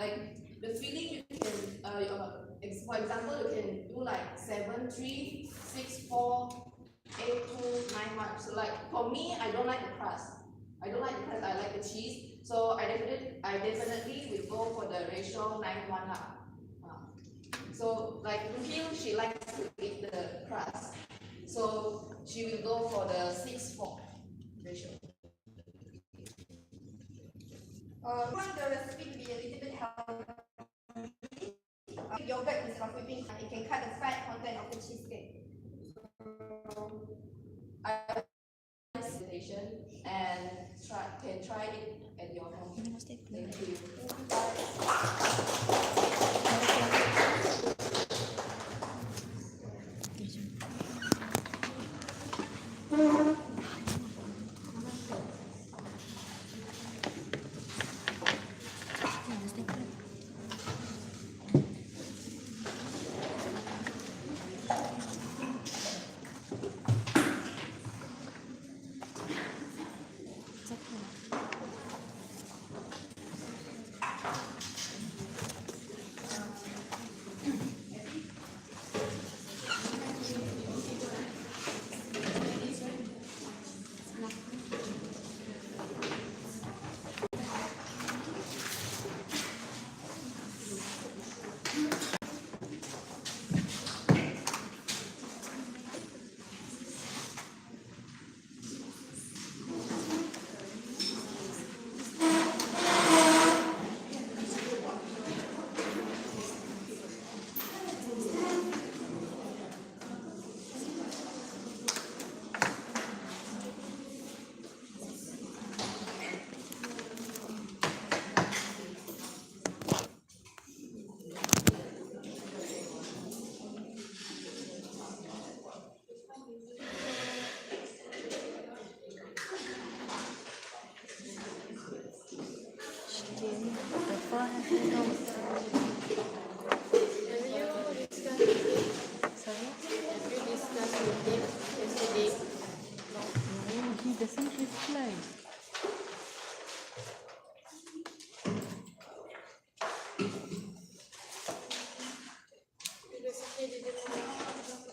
Like the feeding, you can, for example, you can do like 7, 3, 6, 4, 8, 2, 9 months. So like for me, I don't like the crust. I don't like the crust. I like the cheese. So I definitely will go for the ratio 9:1 lah. So like Hill, she likes to eat the crust. So she will go for the 6:4 ratio. We want the recipe to be a little bit healthy. Yogurt instead of whipping cream, it can cut the fat content of the cheesecake. I presentation and can try it at your home. Thank you. He doesn't reply.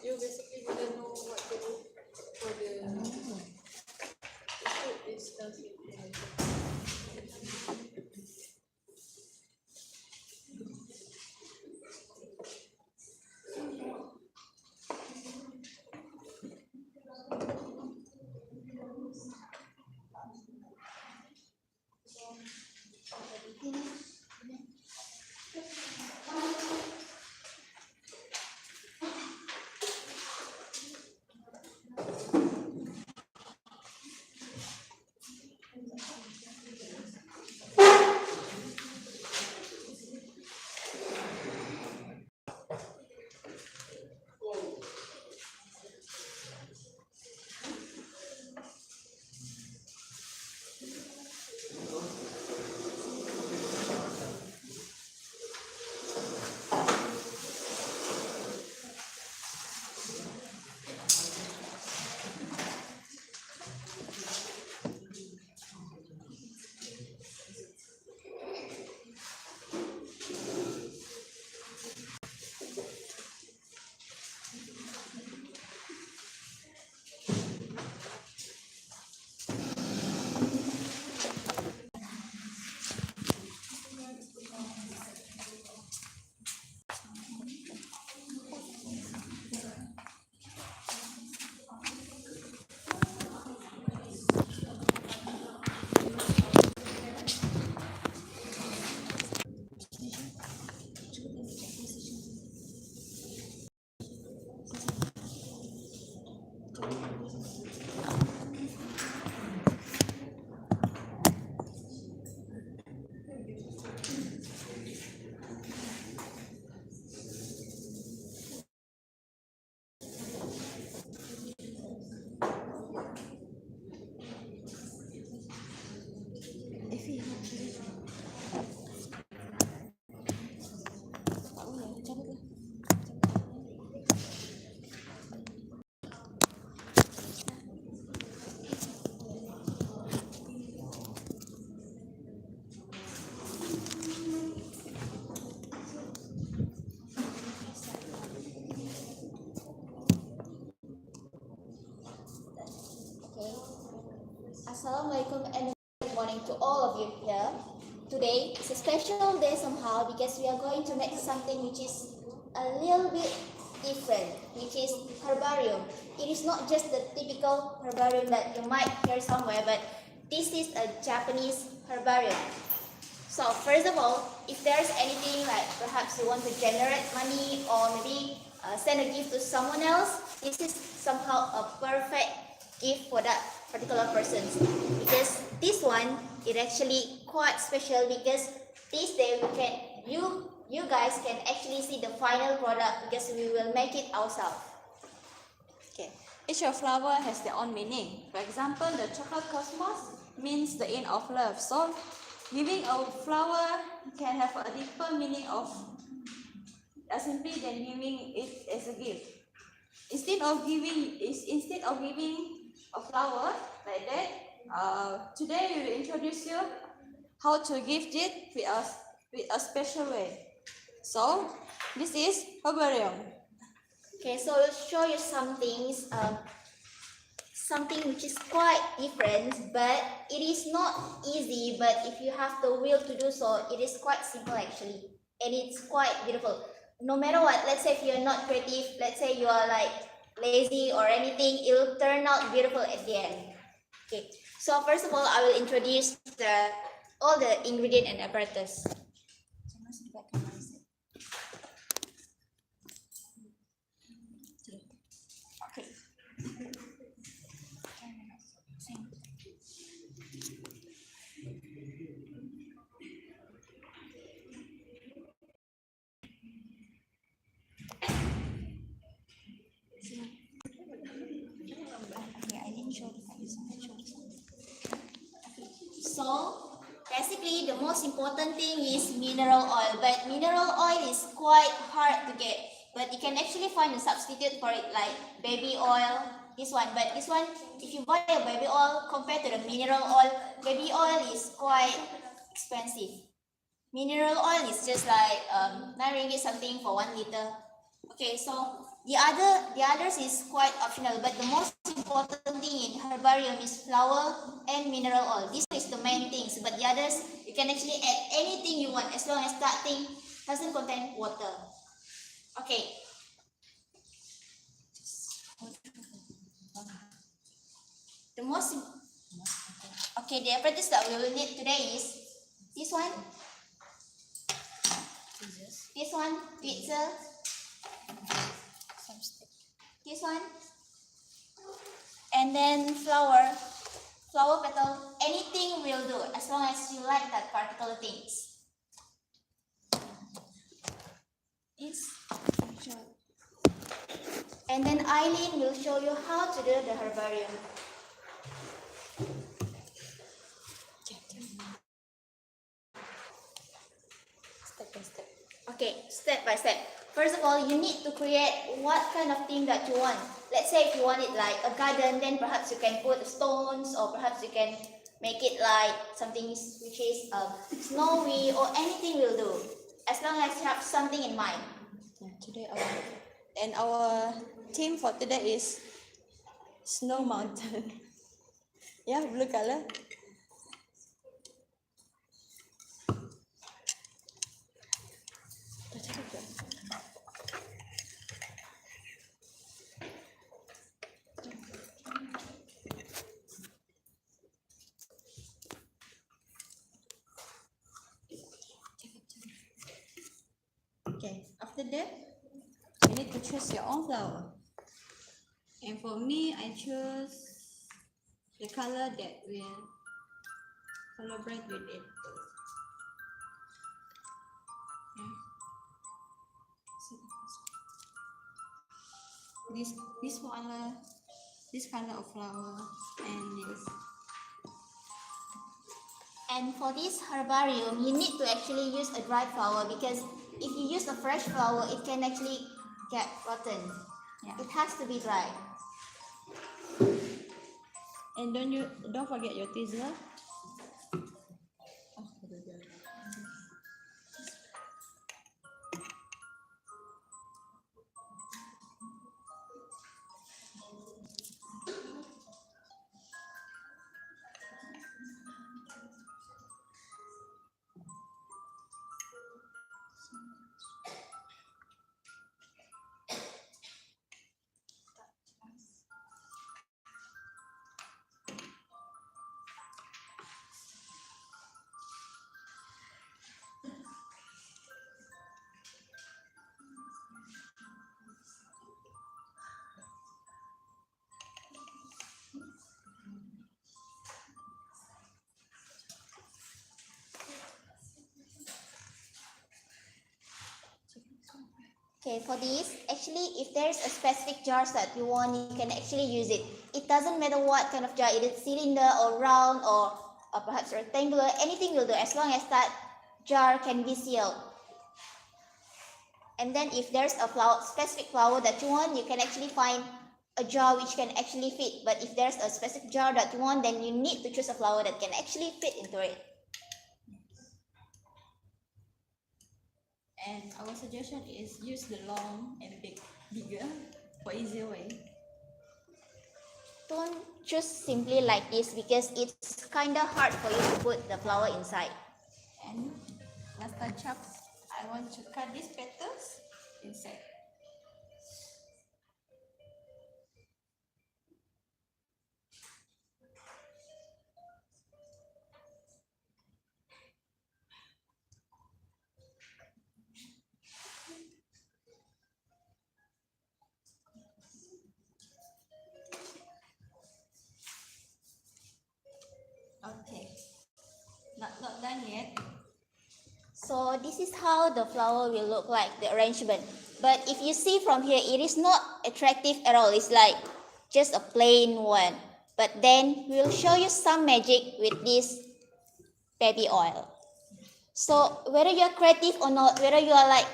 You basically didn't know what to do for the food distance. today is a special day somehow because we are going to make something which is a little bit different, which is herbarium. It is not just the typical herbarium that you might hear somewhere, but this is a Japanese herbarium. So first of all, if there's anything like perhaps you want to generate money or maybe send a gift to someone else, this is somehow a perfect gift for that particular person. Because this one is actually quite special because this day we can you guys can actually see the final product because we will make it ourselves. Okay. Each of flower has their own meaning. For example, the chocolate cosmos means the end of love. So, giving a flower can have a deeper meaning of simply than giving it as a gift. Instead of giving a flower like that, today we will introduce you how to gift it with a special way. So, this is herbarium. Okay, so I'll show you some things, something which is quite different, but it is not easy, but if you have the will to do so, it is quite simple actually, and it's quite beautiful. No matter what, let's say if you're not creative, let's say you are like lazy or anything, it will turn out beautiful at the end. Okay, so first of all, I will introduce all the ingredient and apparatus. Okay. So basically the most important thing is mineral oil, but mineral oil is quite hard to get, but you can actually find a substitute for it like baby oil, this one. But this one, if you buy a baby oil compared to the mineral oil, baby oil is quite expensive. Mineral oil is just like 9 ringgit something for 1 liter. Okay, so the others is quite optional, but the most important thing in herbarium is flower and mineral oil. This is the main things, but the others you can actually add anything you want as long as that thing doesn't contain water. Okay. The most okay, the apparatus that we will need today is this one, pizza, this one, and then flower petal, anything will do as long as you like that particular things. This, and then Eileen will show you how to do the herbarium. Step by step. Okay, step by step. First of all, you need to create what kind of theme that you want. Let's say if you want it like a garden, then perhaps you can put stones, or perhaps you can make it like something which is snowy, or anything will do, as long as you have something in mind. Yeah, today our theme for today is snow mountain. Yeah, blue color. Okay, after that, you need to choose your own flower. And for me, I choose the color that will collaborate with it. Yeah. This color of flower, and this. And for this herbarium, you need to actually use a dried flower because if you use a fresh flower, it can actually get rotten. Yeah. It has to be dry. And don't forget your tweezer. Okay, for this, actually, if there's a specific jar that you want, you can actually use it. It doesn't matter what kind of jar, it is cylinder or round or perhaps rectangular, anything will do as long as that jar can be sealed. And then if there's a flower, specific flower that you want, you can actually find a jar which can actually fit. But if there's a specific jar that you want, then you need to choose a flower that can actually fit into it. And our suggestion is use the long and bigger for easier way. Don't choose simply like this because it's kinda hard for you to put the flower inside. And last touch up, I want to cut these petals inside. Okay, not done yet. So this is how the flower will look like, the arrangement. But if you see from here, it is not attractive at all. It's like just a plain one. But then we'll show you some magic with this baby oil. So whether you're creative or not, whether you are like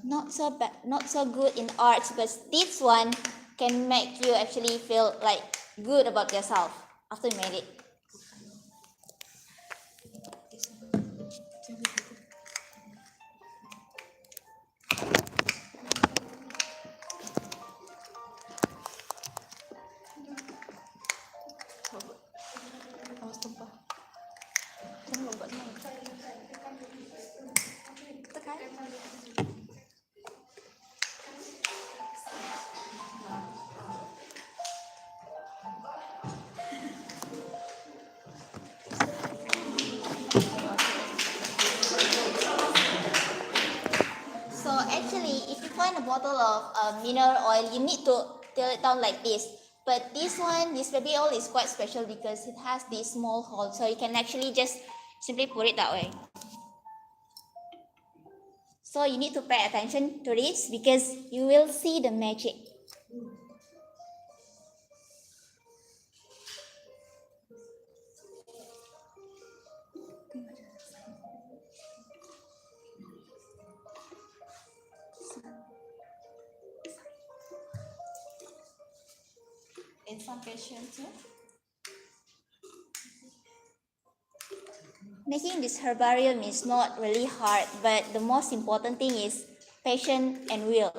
not so bad, not so good in arts, but this one can make you actually feel like good about yourself after you made it. Awas tumpah. Jangan lompat semua. Tekan. So actually, if you find a bottle of mineral oil, you need to till it down like this. But this one, this baby oil is quite special because it has this small hole, so you can actually just simply put it that way. So you need to pay attention to this because you will see the magic. And some patience too. Making this herbarium is not really hard, but the most important thing is patience and will.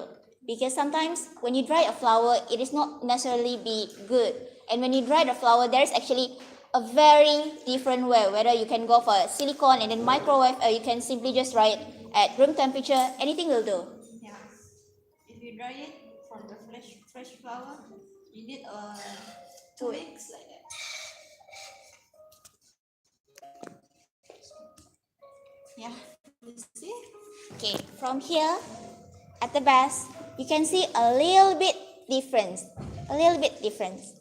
Because sometimes when you dry a flower, it is not necessarily be good. And when you dry the flower, there is actually a very different way, whether you can go for silicone and then microwave, or you can simply just dry it at room temperature, anything will do. Yeah. If you dry it from the fresh flower, you need 2 weeks like that. Yeah. You see? Okay, from here at the base, you can see a little bit difference. A little bit difference.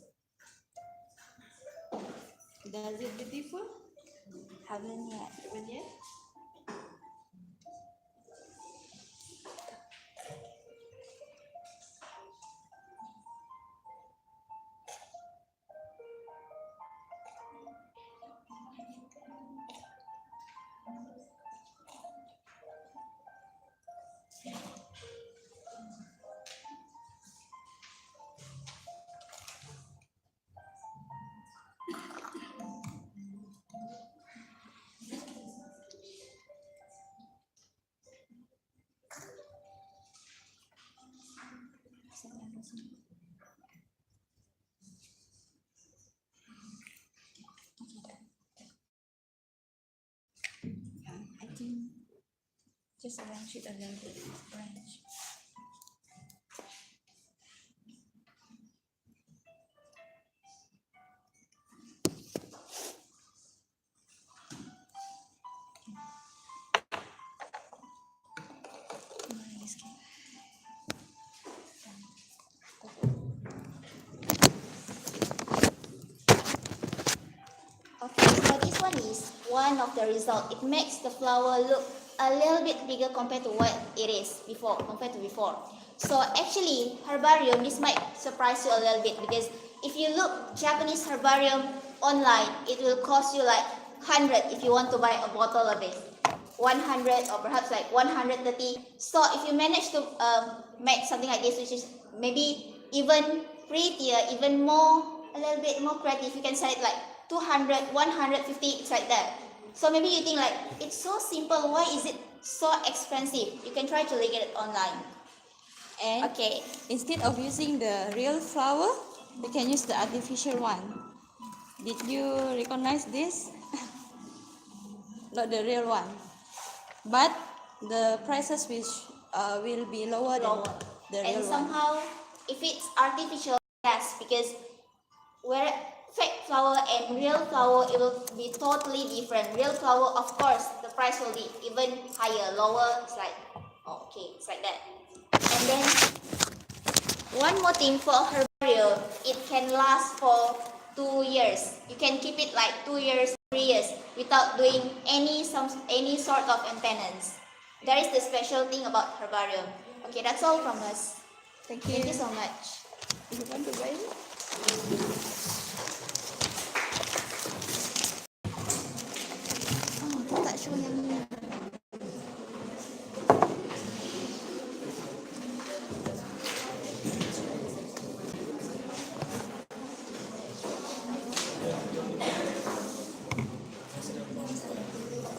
Does it beautiful? Haven't yet. Haven't yet? I think just arrange it a little bit. Arrange. Okay, so this one is one of the result. It makes the flower look a little bit bigger compared to what it is before, So actually, herbarium, this might surprise you a little bit because if you look Japanese herbarium online, it will cost you like 100 if you want to buy a bottle of it. 100 or perhaps like 130. So if you manage to make something like this, which is maybe even prettier, even more, a little bit more creative, you can sell it like 200, 150, it's like that. So maybe you think like, it's so simple, why is it so expensive? You can try to look at it online. And Okay. instead of using the real flower, you can use the artificial one. Did you recognize this? Not the real one. But the prices will be lower than the And real one. somehow, if it's artificial, yes, because where fake flower and real flower, it will be totally different. Real flower, of course, the price will be even higher, lower. It's like, oh, okay, it's like that. And then one more thing for herbarium, it can last for 2 years. You can keep it like 2 years, 3 years without doing any sort of maintenance. That is the special thing about herbarium. Okay, that's all from us. Thank you. Thank you so much. You want to buy it? Oh, tak show yang ni.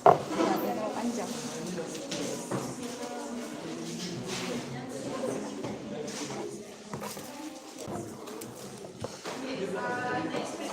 Tak, dia terlalu panjang. Next